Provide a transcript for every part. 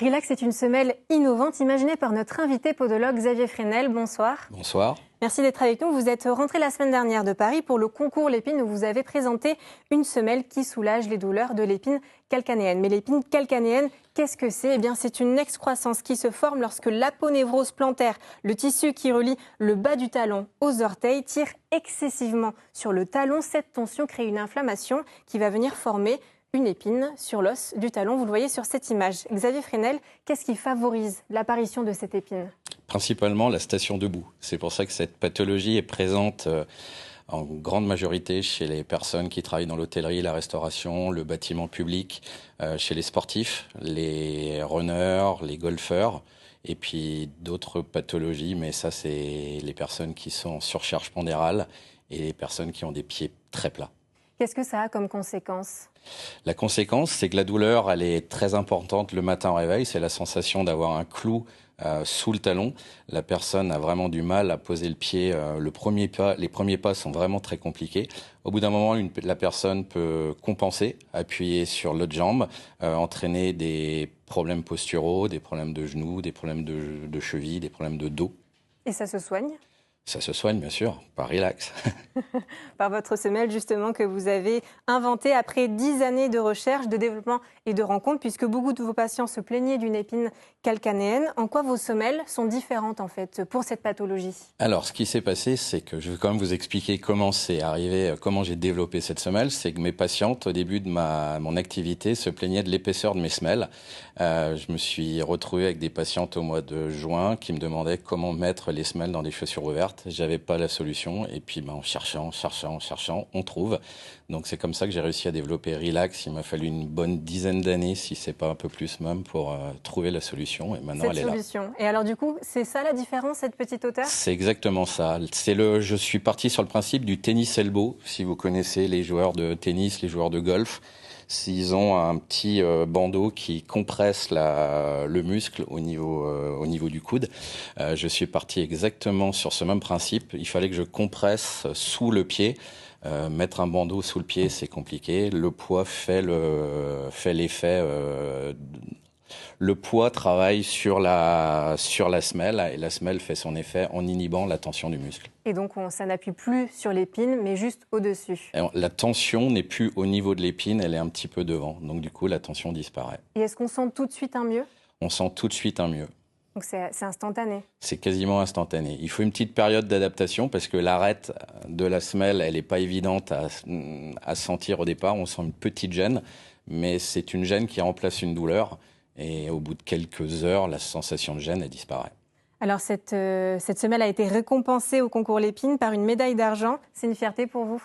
Relax est une semelle innovante imaginée par notre invité podologue Xavier Fresnel. Bonsoir. Bonsoir. Merci d'être avec nous. Vous êtes rentré la semaine dernière de Paris pour le concours Lépine où vous avez présenté une semelle qui soulage les douleurs de l'épine calcanéenne. Mais l'épine calcanéenne, qu'est-ce que c'est ? Eh bien, c'est une excroissance qui se forme lorsque l'aponévrose plantaire, le tissu qui relie le bas du talon aux orteils, tire excessivement sur le talon. Cette tension crée une inflammation qui va venir former une épine sur l'os du talon. Vous le voyez sur cette image. Xavier Fresnel, qu'est-ce qui favorise l'apparition de cette épine ? Principalement la station debout. C'est pour ça que cette pathologie est présente en grande majorité chez les personnes qui travaillent dans l'hôtellerie, la restauration, le bâtiment public, chez les sportifs, les runners, les golfeurs, et puis d'autres pathologies, mais ça c'est les personnes qui sont en surcharge pondérale et les personnes qui ont des pieds très plats. Qu'est-ce que ça a comme conséquence ? La conséquence, c'est que la douleur, elle est très importante le matin au réveil. C'est la sensation d'avoir un clou sous le talon. La personne a vraiment du mal à poser le pied. Les premiers pas sont vraiment très compliqués. Au bout d'un moment, la personne peut compenser, appuyer sur l'autre jambe, entraîner des problèmes posturaux, des problèmes de genoux, des problèmes de cheville, des problèmes de dos. Et ça se soigne ? Ça se soigne, bien sûr, par Relax. Par votre semelle, justement, que vous avez inventée après 10 années de recherche, de développement et de rencontres, puisque beaucoup de vos patients se plaignaient d'une épine calcanéenne. En quoi vos semelles sont différentes, en fait, pour cette pathologie ? Alors, ce qui s'est passé, c'est que je vais quand même vous expliquer comment c'est arrivé, comment j'ai développé cette semelle. C'est que mes patientes, au début de mon activité, se plaignaient de l'épaisseur de mes semelles. Je me suis retrouvé avec des patientes au mois de juin qui me demandaient comment mettre les semelles dans des chaussures ouvertes. J'avais pas la solution et puis en cherchant, on trouve. Donc c'est comme ça que j'ai réussi à développer Relax. Il m'a fallu une bonne dizaine d'années, si c'est pas un peu plus même, pour trouver la solution. Et maintenant elle est là. Et alors du coup, c'est ça la différence, cette petite hauteur ? C'est exactement ça. Je suis parti sur le principe du tennis elbow. Si vous connaissez les joueurs de tennis, les joueurs de golf, s'ils ont un petit bandeau qui compresse le muscle au niveau du coude. Je suis parti exactement sur ce même principe. Il fallait que je compresse sous le pied. Mettre un bandeau sous le pied, c'est compliqué. Le poids fait l'effet. Le poids travaille sur la semelle et la semelle fait son effet en inhibant la tension du muscle. Et donc, ça n'appuie plus sur l'épine, mais juste au-dessus. La tension n'est plus au niveau de l'épine, elle est un petit peu devant. Donc du coup, la tension disparaît. Et est-ce qu'on sent tout de suite un mieux ? On sent tout de suite un mieux. Donc c'est instantané. C'est quasiment instantané. Il faut une petite période d'adaptation parce que l'arête de la semelle, elle n'est pas évidente à sentir au départ. On sent une petite gêne, mais c'est une gêne qui remplace une douleur. Et au bout de quelques heures, la sensation de gêne, elle disparaît. Alors, cette semelle a été récompensée au concours Lépine par une médaille d'argent. C'est une fierté pour vous ?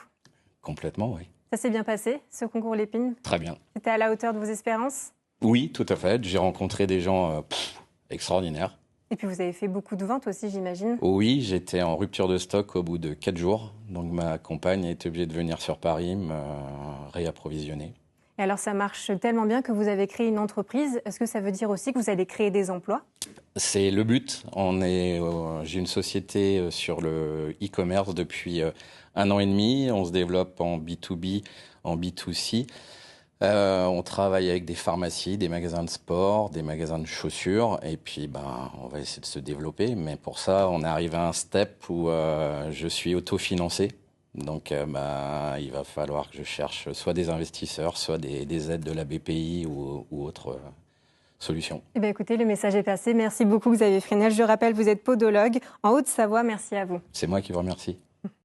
Complètement, oui. Ça s'est bien passé, ce concours Lépine ? Très bien. C'était à la hauteur de vos espérances ? Oui, tout à fait. J'ai rencontré des gens extraordinaires. Et puis, vous avez fait beaucoup de ventes aussi, j'imagine ? Oui, j'étais en rupture de stock au bout de 4 jours. Donc, ma compagne a été obligée de venir sur Paris me réapprovisionner. Et alors, ça marche tellement bien que vous avez créé une entreprise. Est-ce que ça veut dire aussi que vous allez créer des emplois ? C'est le but. J'ai une société sur le e-commerce depuis 1 an et demi. On se développe en B2B, en B2C. On travaille avec des pharmacies, des magasins de sport, des magasins de chaussures. Et puis, on va essayer de se développer. Mais pour ça, on arrive à un step où je suis autofinancé. Donc, il va falloir que je cherche soit des investisseurs, soit des aides de la BPI ou autres solutions. Eh bien, écoutez, le message est passé. Merci beaucoup, Xavier Fresnel. Je rappelle, vous êtes podologue en Haute-Savoie. Merci à vous. C'est moi qui vous remercie.